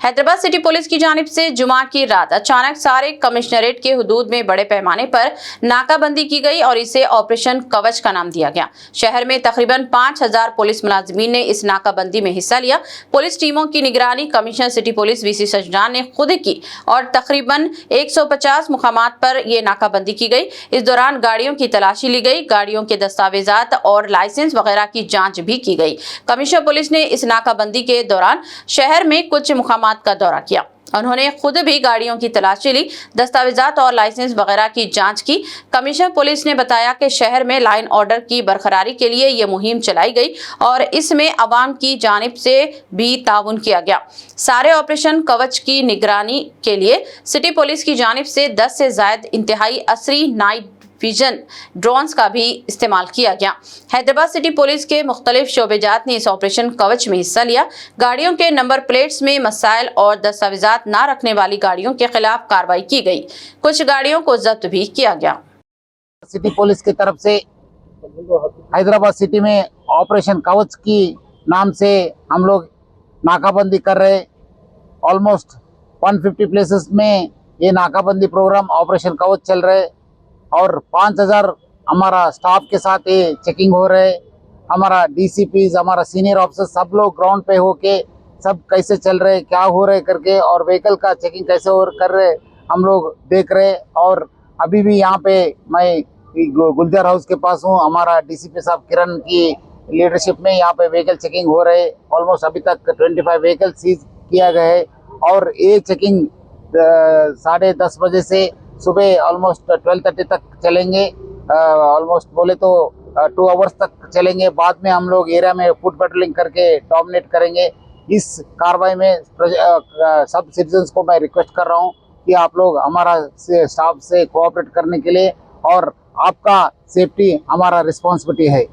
Speaker 1: हैदराबाद सिटी पुलिस की जानिब से जुमा की रात अचानक सारे कमिश्नरेट के हुदूद में बड़े पैमाने पर नाकाबंदी की गई और इसे ऑपरेशन कवच का नाम दिया गया। शहर में तकरीबन 5000 पुलिस मुलाजिमीन ने इस नाकाबंदी में हिस्सा लिया। पुलिस टीमों की निगरानी commissioner city police VC Sajjanar ने खुद की और तकरीबन 150 मुकामात पर यह नाकाबंदी की गई। इस दौरान गाड़ियों की तलाशी ली गई, गाड़ियों के दस्तावेजात और लाइसेंस वगैरह की जाँच भी की गई। कमिश्नर पुलिस ने इस नाकाबंदी के दौरान शहर में कुछ मुकामात का दौरा किया। उन्होंने खुद भी गाड़ियों की तलाशी ली, दस्तावेजात और लाइसेंस वगैरह की जांच की। कमिश्नर पुलिस ने बताया कि शहर में लाइन ऑर्डर की बरकरारी के लिए ये मुहिम चलाई गई और इसमें अवाम की जानिब से भी ताउन किया गया। सारे ऑपरेशन कवच की निगरानी के लिए सिटी पुलिस की जानिब से 10 से ज्यादा इंतहाई असरी नाइट विजन ड्रोन्स का भी इस्तेमाल किया गया। हैदराबाद सिटी पुलिस के मुख्तलिफ शोबेजात ने इस ऑपरेशन कवच में हिस्सा लिया। गाड़ियों के नंबर प्लेट्स में मसाइल और दस्तावेजात न रखने वाली गाड़ियों के खिलाफ कार्रवाई की गई। कुछ गाड़ियों को जब्त भी किया गया।
Speaker 8: सिटी पुलिस की तरफ से हैदराबाद सिटी में ऑपरेशन कवच की नाम से हम लोग नाकाबंदी कर रहे। ऑलमोस्ट 150 प्लेसेस में ये नाकाबंदी प्रोग्राम ऑपरेशन कवच चल रहे और 5000 हमारा स्टाफ के साथ ये चेकिंग हो रहे। हमारा डीसीपीज, हमारा सीनियर ऑफिसर सब लोग ग्राउंड पे होके सब कैसे चल रहे, क्या हो रहे करके और व्हीकल का चेकिंग कैसे और कर रहे हम लोग देख रहे। और अभी भी यहाँ पे मैं गुलजार हाउस के पास हूँ। हमारा डीसीपी साहब किरण की लीडरशिप में यहाँ पे व्हीकल चेकिंग हो रहे। ऑलमोस्ट अभी तक 25 व्हीकल सीज किया गया है और ये चेकिंग 10:30 बजे से सुबह ऑलमोस्ट 12:30 तक चलेंगे। ऑलमोस्ट बोले तो 2 आवर्स तक चलेंगे। बाद में हम लोग एरिया में फुट पेट्रोलिंग करके डोमिनेट करेंगे। इस कार्रवाई में सब सिटीजन्स को मैं रिक्वेस्ट कर रहा हूँ कि आप लोग हमारा स्टाफ से कोऑपरेट करने के लिए और आपका सेफ्टी हमारा रिस्पॉन्सिबिलिटी है।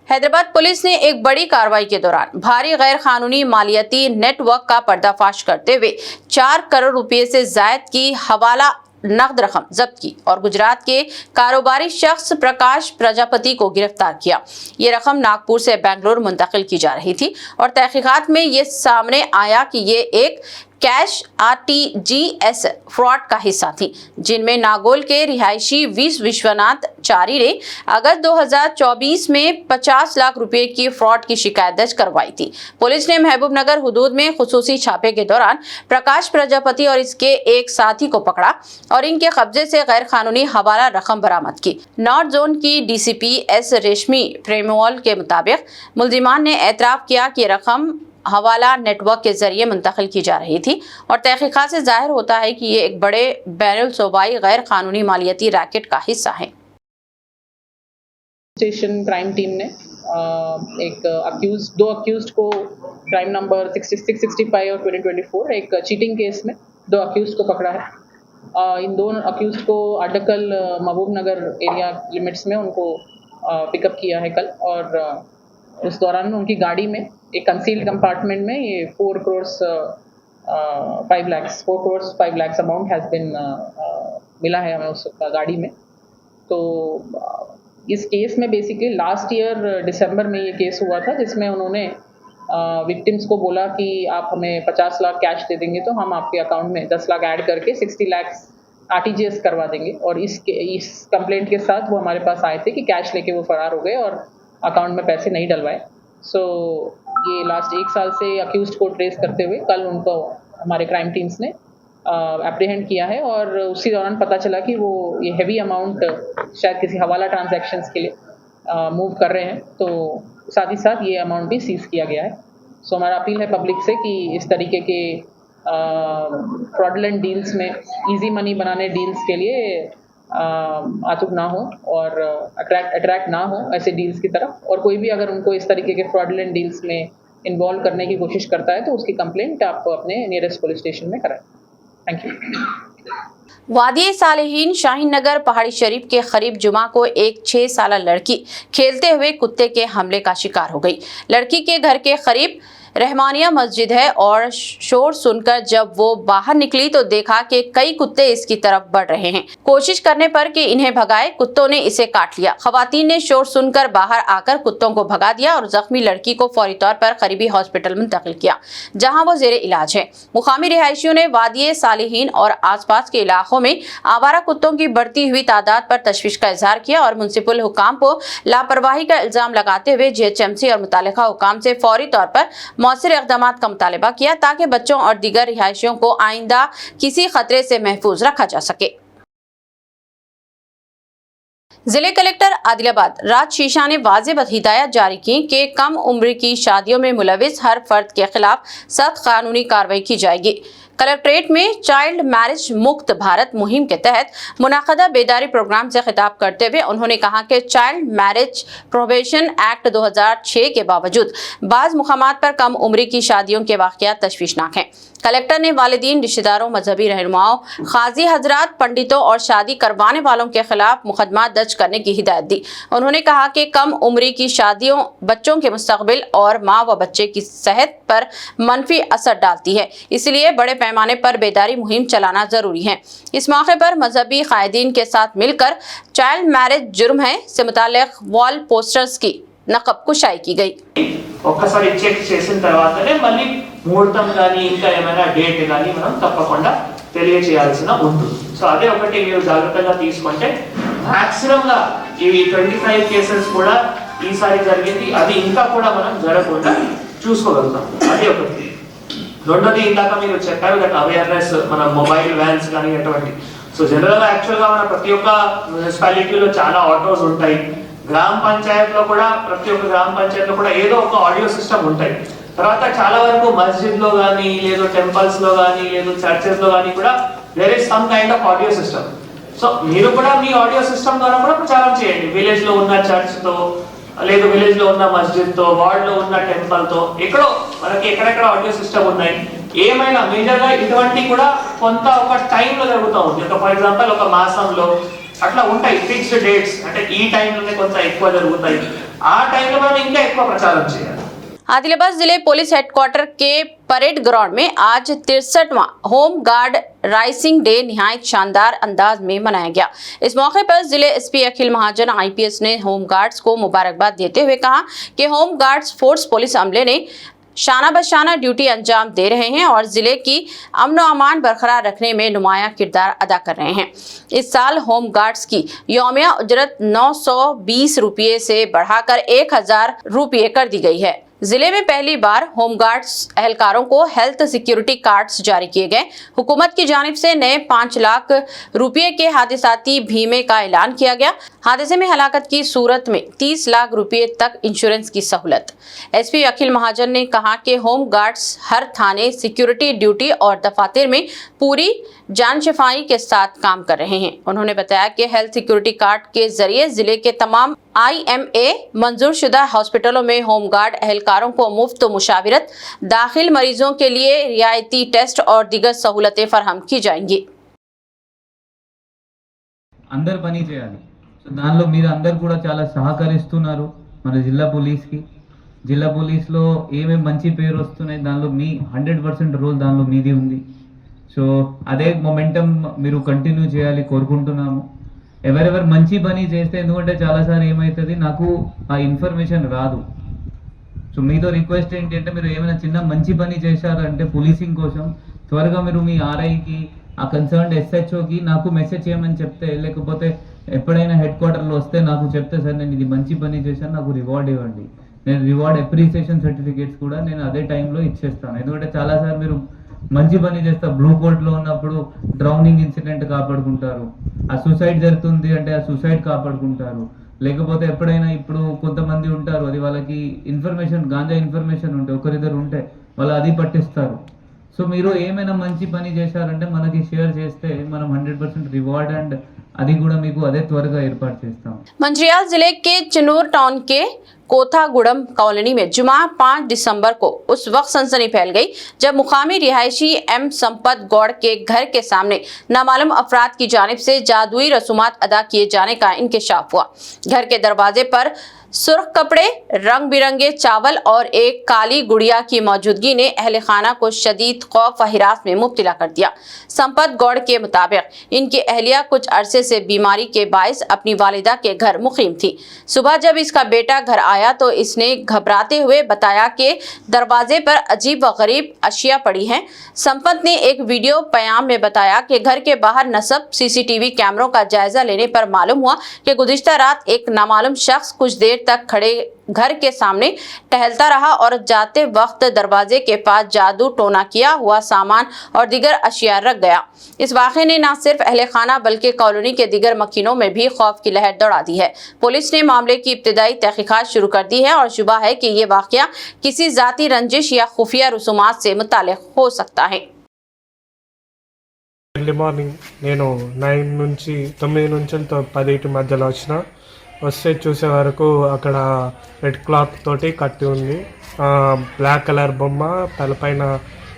Speaker 1: हैदराबाद पुलिस ने एक बड़ी कार्रवाई के दौरान भारी गैर कानूनी मालियाती नेटवर्क का पर्दाफाश करते हुए 4 करोड़ रुपए से ज्यादा की हवाला नकद रकम जब्त की और गुजरात के कारोबारी शख्स प्रकाश प्रजापति को गिरफ्तार किया। ये रकम नागपुर से बेंगलुरु मुंतकिल की जा रही थी और तहकीकात में ये सामने आया कि ये एक कैश RTGS फ्रॉड का हिस्सा थी, जिनमें नागौल के रिहायशी विश्वनाथ चारी ने अगस्त 2024 में 50 लाख रुपए की फ्रॉड की शिकायत दर्ज करवाई थी। पुलिस ने महबूब नगर हुदूद में खुसूसी छापे के दौरान प्रकाश प्रजापति और इसके एक साथी को पकड़ा और इनके कब्जे से गैर कानूनी हवाला रकम बरामद की। नॉर्थ जोन की DCP S रेशमी प्रेमोल के मुताबिक मुलजिमान ने एतराफ किया कि रकम हवाला नेटवर्क के जरिए मुंतकिल की जा रही थी और तहकीकात से जाहिर होता है कि ये एक बड़े बैनुल सूबाई गैर कानूनी मालियाती रैकेट का हिस्सा है।
Speaker 9: स्टेशन क्राइम टीम ने दो अक्यूज्ड को क्राइम नंबर 6665 और 2024 एक चीटिंग केस में 2 अक्यूज्ड को पकड़ा है। इन 2 अक्यूज्ड को अडकल महबूब नगर एरिया लिमिट्स में उनको पिकअप किया है कल और उस दौरान उनकी गाड़ी में एक कंसील्ड कंपार्टमेंट में ये 4 crore 5 lakh amount has been मिला है हमें उस गाड़ी में। तो इस केस में बेसिकली लास्ट ईयर दिसंबर में ये केस हुआ था जिसमें उन्होंने विक्टिम्स को बोला कि आप हमें 50 लाख कैश दे देंगे तो हम आपके अकाउंट में 10 लाख ऐड करके 60 लाख RTGS करवा देंगे। और इस कंप्लेंट के साथ वो हमारे पास आए थे कि कैश लेके वो फरार हो गए और अकाउंट में पैसे नहीं डलवाए। सो ये लास्ट 1 साल से अक्यूज्ड को ट्रेस करते हुए कल उनको हमारे क्राइम टीम्स ने एप्रीहेंड किया है और उसी दौरान पता चला कि वो ये हेवी अमाउंट शायद किसी हवाला ट्रांजैक्शंस के लिए मूव कर रहे हैं। तो साथ ही साथ ये अमाउंट भी सीज किया गया है। सो हमारा अपील है पब्लिक से कि इस तरीके के फ्रॉडलेंट डील्स में इजी मनी बनाने डील्स के लिए आतुक ना हो और अट्रैक्ट ना हो ऐसे डील्स की तरफ। और कोई भी अगर उनको इस तरीके के फ्रॉडलेंट डील्स में इन्वॉल्व करने की कोशिश करता है तो उसकी कंप्लेंट आप अपने नियरेस्ट पुलिस स्टेशन में कराएं। Thank you.
Speaker 1: वादी सालेहीन शाहीन नगर पहाड़ी शरीफ के करीब जुमा को एक 6 साला लड़की खेलते हुए कुत्ते के हमले का शिकार हो गई। लड़की के घर के करीब रहमानिया मस्जिद है और शोर सुनकर जब वो बाहर निकली तो देखा कि कई कुत्ते इसकी तरफ बढ़ रहे हैं। कोशिश करने पर कि इन्हें भगाए, कुत्तों ने इसे काट लिया। खवातीन ने शोर सुनकर बाहर आकर कुत्तों को भगा दिया और जख्मी लड़की को फौरी तौर पर करीबी हॉस्पिटल मुंतकिल किया, जहां वो जेरे इलाज है। मुकामी रिहायशियों ने वादी सालेहीन और आसपास के इलाकों में आवारा कुत्तों की बढ़ती हुई तादाद पर तशवीश का इजहार किया और मुंसिपल हुकाम को लापरवाही का इल्जाम लगाते हुए GHMC और मुतालिका हुकाम से फौरी तौर पर मौसर इक़दाम का मुतालबा किया ताकि बच्चों और दीगर रिहायशियों को आइंदा किसी खतरे से महफूज रखा जा सके। जिले कलेक्टर आदिलाबाद राज शीशा ने वाज़ेह हिदायत जारी की कि कम उम्र की शादियों में मुलविस हर फर्द के खिलाफ सख्त कानूनी कार्रवाई की जाएगी। कलेक्ट्रेट में चाइल्ड मैरिज मुक्त भारत मुहिम के तहत मुनाकदा बेदारी प्रोग्राम से खिताब करते हुए उन्होंने कहा कि चाइल्ड मैरिज प्रोहिबिशन एक्ट 2006 के बावजूद बाज मुकामात पर कम उम्री की शादियों के वाकयात तशवीशनाक हैं। कलेक्टर ने वालिदीन, रिश्तेदारों, मजहबी रहनुमाओं, खाजी हजरात, पंडितों और शादी करवाने वालों के खिलाफ मुकदमा दर्ज करने की हिदायत दी। उन्होंने कहा कि कम उम्री की शादियों बच्चों के मुस्तकबिल और माँ व बच्चे की सेहत पर मनफी असर डालती है, इसलिए बड़े पैमाने पर बेदारी मुहिम चलाना जरूरी है। इस मौके पर मजहबी कायदीन के साथ मिलकर चाइल्ड मैरिज जुर्म है से मुताल्लिक वॉल पोस्टर्स की नकब कुशाई की गई।
Speaker 10: ఒక్కసారి చెక్ చేసిన తర్వాతనే మళ్ళీ ముహూర్తం గాని ఇంకా ఏమైనా డేట్ గాని మనం తప్పకుండా తెలియజేయాల్సిన ఉంటుంది. సో అదే ఒకటి మీరు జాగ్రత్తగా తీసుకుంటే మాక్సిమం గా ఈ 25 కేసెస్ కూడా ఈసారి జరిగింది, అది ఇంకా కూడా మనం జరగకుండా చూసుకోగలుగుతాం. అదే ఒకటి. రెండోది ఇందాక మీరు చెప్పారు దట్ అవేర్నెస్ మన మొబైల్ వ్యాన్స్ కానీ అటువంటి. సో జనరల్ గా యాక్చువల్ గా మన ప్రతి ఒక్క మున్సిపాలిటీలో చాలా ఆటోస్ ఉంటాయి. గ్రామ పంచాయత్ లో కూడా ప్రతి ఒక్క గ్రామ పంచాయత్ లో కూడా ఏదో ఒక ఆడియో సిస్టమ్ ఉంటాయి. తర్వాత చాలా వరకు మస్జిద్ లో గానీ లేదు టెంపుల్స్ లో గానీ లేదు చర్చెస్ లో గానీ కూడా there is some kind of audio system. So మీరు కూడా మీ ఆడియో సిస్టమ్ ద్వారా కూడా ప్రచారం చేయండి. విలేజ్ లో ఉన్న చర్చ్ తో లేదు విలేజ్ లో ఉన్న మస్జిద్ తో వార్డ్ లో ఉన్న టెంపుల్ తో ఎక్కడో మనకి ఎక్కడెక్కడ ఆడియో సిస్టమ్ ఉన్నాయి. ఏమైనా మేజర్ గా ఇటువంటి కూడా కొంత ఒక టైం లో జరుగుతూ ఉంది. ఫర్ ఎగ్జాంపుల్ ఒక మాసంలో అట్లా ఉంటాయి ఫిక్స్డ్ డేట్స్, అంటే ఈ టైంలోనే కొంత ఎక్కువ జరుగుతాయి. ఆ టైంలో మనం ఇంకా ఎక్కువ ప్రచారం చేయాలి.
Speaker 1: आदिलाबाद जिले पुलिस हेडक्वार्टर के परेड ग्राउंड में आज 63वां होम गार्ड राइजिंग डे निहायत शानदार अंदाज में मनाया गया। इस मौके पर जिले एसपी अखिल महाजन IPS ने होम गार्ड्स को मुबारकबाद देते हुए कहा कि होम गार्ड्स फोर्स पुलिस अमले ने शाना बशाना ड्यूटी अंजाम दे रहे हैं और जिले की अमन व अमान बरकरार रखने में नुमाया किरदार अदा कर रहे हैं। इस साल होम गार्ड्स की यौमिया उजरत 920 रुपये से बढ़ाकर 1000 रुपये कर दी गई है। जिले में पहली बार होमगार्ड्स एहलकारों को हेल्थ सिक्योरिटी कार्ड्स जारी किए गए। हुकूमत की जानिब से नए 5 लाख रुपये के हादसाती बीमे का ऐलान किया गया। हादसे में हलाकत की सूरत में 30 लाख रुपये तक इंश्योरेंस की सहूलत। एसपी अखिल महाजन ने कहा कि होम गार्ड्स हर थाने, सिक्योरिटी ड्यूटी और दफातर में पूरी जानशफाई के साथ काम कर रहे हैं। उन्होंने बताया कि हेल्थ सिक्योरिटी कार्ड के जरिए जिले के तमाम IMA मंजूर शुदा हॉस्पिटलों में होमगार्ड एहलकारों को मुफ्त मुशावरत, दाखिल मरीजों के लिए रियायती टेस्ट और दीगर सहूलतें फराहम की जाएंगी।
Speaker 11: అందరు పని చేయాలి. సో దానిలో మీరు అందరు కూడా చాలా సహకరిస్తున్నారు మన జిల్లా పోలీస్కి. జిల్లా పోలీస్లో ఏమేమి మంచి పేరు వస్తున్నాయి దానిలో మీ 100% రోల్ దానిలో మీది ఉంది. సో అదే మొమెంటం మీరు కంటిన్యూ చేయాలి కోరుకుంటున్నాము. ఎవరెవరు మంచి పని చేస్తే, ఎందుకంటే చాలాసార్లు ఏమవుతుంది నాకు ఆ ఇన్ఫర్మేషన్ రాదు. సో మీతో రిక్వెస్ట్ ఏంటి అంటే మీరు ఏమైనా చిన్న మంచి పని చేశారంటే పోలీసింగ్ కోసం త్వరగా మీరు మీ RIకి ఆ కన్సర్న్డ్ SHOకి నాకు మెసేజ్ చేయమని చెప్తే, లేకపోతే ఎప్పుడైనా హెడ్ క్వార్టర్లో వస్తే నాకు చెప్తే సార్ నేను ఇది మంచి పని చేశాను నాకు రివార్డ్ ఇవ్వండి. నేను రివార్డ్ అప్రిసియేషన్ సర్టిఫికేట్స్ కూడా నేను అదే టైంలో ఇచ్చేస్తాను. ఎందుకంటే చాలాసార్లు మీరు మంచి పని చేస్తారు, బ్లూ కోర్ట్లో ఉన్నప్పుడు డ్రౌనింగ్ ఇన్సిడెంట్ కాపాడుకుంటారు, ఆ సూసైడ్ జరుగుతుంది అంటే ఆ సూసైడ్ కాపాడుకుంటారు. లేకపోతే ఎప్పుడైనా ఇప్పుడు కొంతమంది ఉంటారు అది వాళ్ళకి ఇన్ఫర్మేషన్ గాంజా ఇన్ఫర్మేషన్ ఉంటే ఒకరిద్దరు ఉంటే వాళ్ళు అది పట్టిస్తారు. సో మీరు ఏమైనా మంచి పని చేశారంటే మనకి షేర్ చేస్తే మనం 100% రివార్డ్ అండ్ అది కూడా మీకు అదే త్వరగా ఏర్పాటు చేస్తాం.
Speaker 1: मंचिरियाल जिले के चिनूर टाउन के कोथागुड़म कॉलोनी में जुमा 5 दिसंबर को उस वक्त सनसनी फैल गई जब मुकामी रिहायशी M संपत गौड़ के घर के सामने नामालूम अफराद की जानिब से जादुई रसूमात अदा किए जाने का इंकशाफ हुआ। घर के दरवाजे पर सुर्ख कपड़े, रंग बिरंगे चावल और एक काली गुड़िया की मौजूदगी ने अहले खाना को शदीद खौफ व हिरास में मुब्तला कर दिया। संपत गौड़ के मुताबिक इनकी अहलिया कुछ अरसे से बीमारी के बायस अपनी वालिदा के घर मुकीम थी। सुबह जब इसका बेटा घर आया तो इसने घबराते हुए बताया कि दरवाजे पर अजीब व गरीब अशिया पड़ी हैं। संपत ने एक वीडियो पयाम में बताया कि घर के बाहर नस्ब CCTV कैमरों का जायजा लेने पर मालूम हुआ कि गुज़िश्ता रात एक नामालूम शख्स कुछ देर तक खड़े घर के सामने टहलता रहा और जाते वक्त दरवाजे के पास जादू टोना किया हुआ सामान और दीगर अशिया रख गया। इस वाक़े ने न सिर्फ अहले खाना बल्कि कॉलोनी के दीगर मकीनों में भी खौफ की लहर दौड़ा दी है। पुलिस ने मामले की इब्तिदाई तहकीकात शुरू कर दी है और शुबा है कि ये वाक़या किसी जाती रंजिश या खुफिया रसूमात से मुताल्लिक़ हो सकता है।
Speaker 12: ఎర్లీ మార్నింగ్ నేను 9 నుంచి 9 నుంచి 10 మధ్యలో వస్తే చూసే వరకు అక్కడ రెడ్ క్లాత్ తోటి కట్టి ఉంది. బ్లాక్ కలర్ బొమ్మ, తలపైన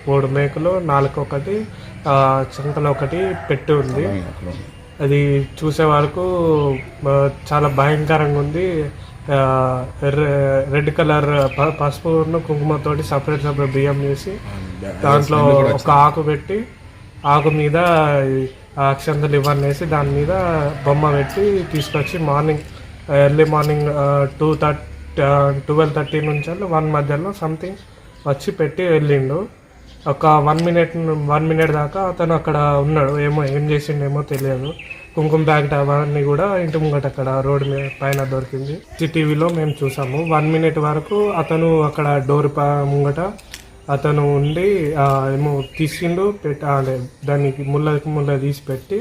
Speaker 12: 3 మేకలు, నాలుక ఒకటి, చంకలో ఒకటి పెట్టి ఉంది. అది చూసే వరకు చాలా భయంకరంగా ఉంది. రెడ్ కలర్ పసుపును కుంకుమతోటి సపరేట్ బియ్యం చేసి దాంట్లో ఒక ఆకు పెట్టి, ఆకు మీద అక్షంతలు ఇవన్నీ వేసి దాని మీద బొమ్మ పెట్టి తీసుకొచ్చి ఎర్లీ మార్నింగ్ 12:30 నుంచి 1 మధ్యలో సంథింగ్ వచ్చి పెట్టి వెళ్ళిండు. ఒక 1 మినిట్ దాకా అతను అక్కడ ఉన్నాడు. ఏం చేసిండేమో తెలియదు. కుంకుమ ప్యాకెట్ అవన్నీ కూడా ఇంటి ముంగట అక్కడ రోడ్డు మీద పైన దొరికింది. టీవీలో మేము చూసాము. 1 మినిట్ వరకు అతను అక్కడ డోర్ ముంగట అతను ఉండి ఏమో తీసిండు, దానికి ముళ్ళ తీసి పెట్టి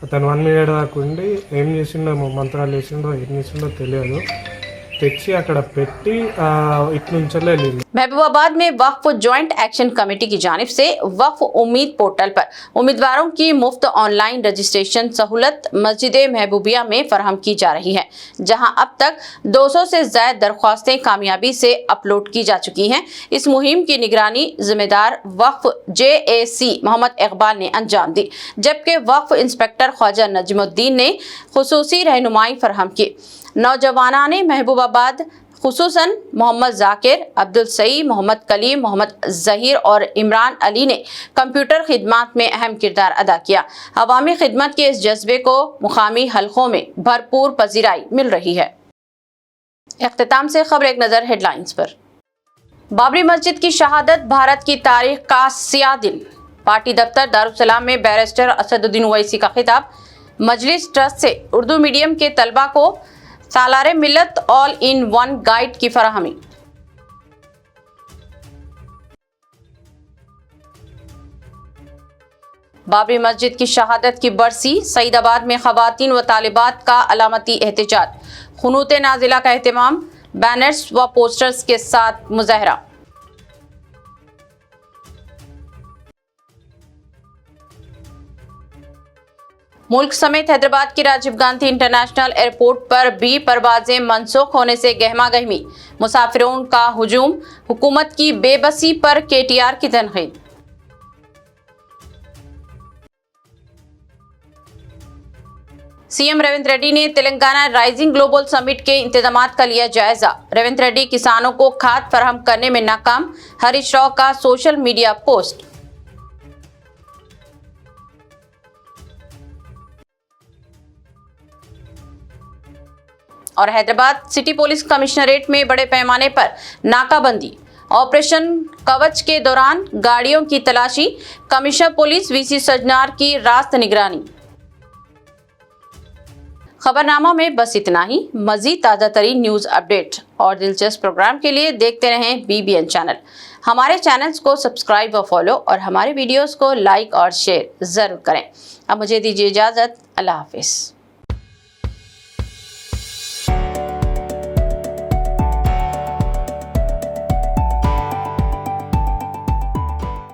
Speaker 12: అతను 1 మినిట్ దాకా ఉండి ఏం చేసిండో, మంత్రాలు వేసిండో ఏం చేసిండో తెలియదు, తెచ్చి అక్కడ పెట్టి ఇట్నుంచి వెళ్ళింది.
Speaker 1: महबूबाबाद में वक्फ ज्वाइंट एक्शन कमेटी की जानिब से वक्फ उम्मीद पोर्टल पर उम्मीदवारों की मुफ्त ऑनलाइन रजिस्ट्रेशन सहूलत मस्जिद महबूबिया में फराहम की जा रही है, जहां अब तक 200 से ज्यादा दरख्वास्तें कामयाबी से अपलोड की जा चुकी हैं। इस मुहिम की निगरानी जिम्मेदार वक्फ JAC मोहम्मद इकबाल ने अंजाम दी, जबकि वक्फ इंस्पेक्टर ख्वाजा नजमुद्दीन ने खुसूसी रहनुमाई फराहम की। नौजवानान महबूबाबाद खुसूसन मोहम्मद जाकिर, अब्दुल सई, मोहम्मद कलीम, मोहम्मद जहीर और इमरान अली ने कंप्यूटर खिदमत में अहम किरदार अदा किया। अवामी खिदमत के इस जज्बे को मुकामी हलकों में भरपूर पजीराई मिल रही है। इख्तिताम से खबर एक नज़र हेडलाइंस पर। बाबरी मस्जिद की शहादत भारत की तारीख का सियाह दिन। पार्टी दफ्तर दारुसलाम में बैरिस्टर असदुद्दीन ओवैसी का खिताब। मजलिस ट्रस्ट से उर्दू मीडियम के तलबा को सालारे मिल्लत ऑल इन वन गाइड की फराहमी। बाबरी मस्जिद की शहादत की बरसी। सईदाबाद में खवातीन व तालिबात का अलामती एहतजाज। खुनूत नाजिला का एहतमाम। बैनर्स व पोस्टर्स के साथ मुजाहरा। मुल्क समेत हैदराबाद की राजीव गांधी इंटरनेशनल एयरपोर्ट पर भी परवाजें मनसूख होने से गहमा गहमी। मुसाफिरों का हुजूम। हुकूमत की बेबसी पर KTR की तनकीद। सीएम रेवंत रेड्डी ने तेलंगाना राइजिंग ग्लोबल समिट के इंतजामात का लिया जायजा। रेवंत रेड्डी किसानों को खाद फराहम करने में नाकाम। हरीश राव का सोशल मीडिया पोस्ट। और हैदराबाद सिटी पुलिस कमिश्नरेट में बड़े पैमाने पर नाकाबंदी। ऑपरेशन कवच के दौरान गाड़ियों की तलाशी। कमिश्नर पुलिस VC सजनार की रास्त निगरानी। खबरनामा में बस इतना ही। मजीद ताज़ा तरीन न्यूज़ अपडेट और दिलचस्प प्रोग्राम के लिए देखते रहें BBN चैनल। हमारे चैनल्स को सब्सक्राइब व फॉलो और हमारे वीडियोस को लाइक और शेयर ज़रूर करें। अब मुझे दीजिए इजाज़त। अल्लाह हाफिज़।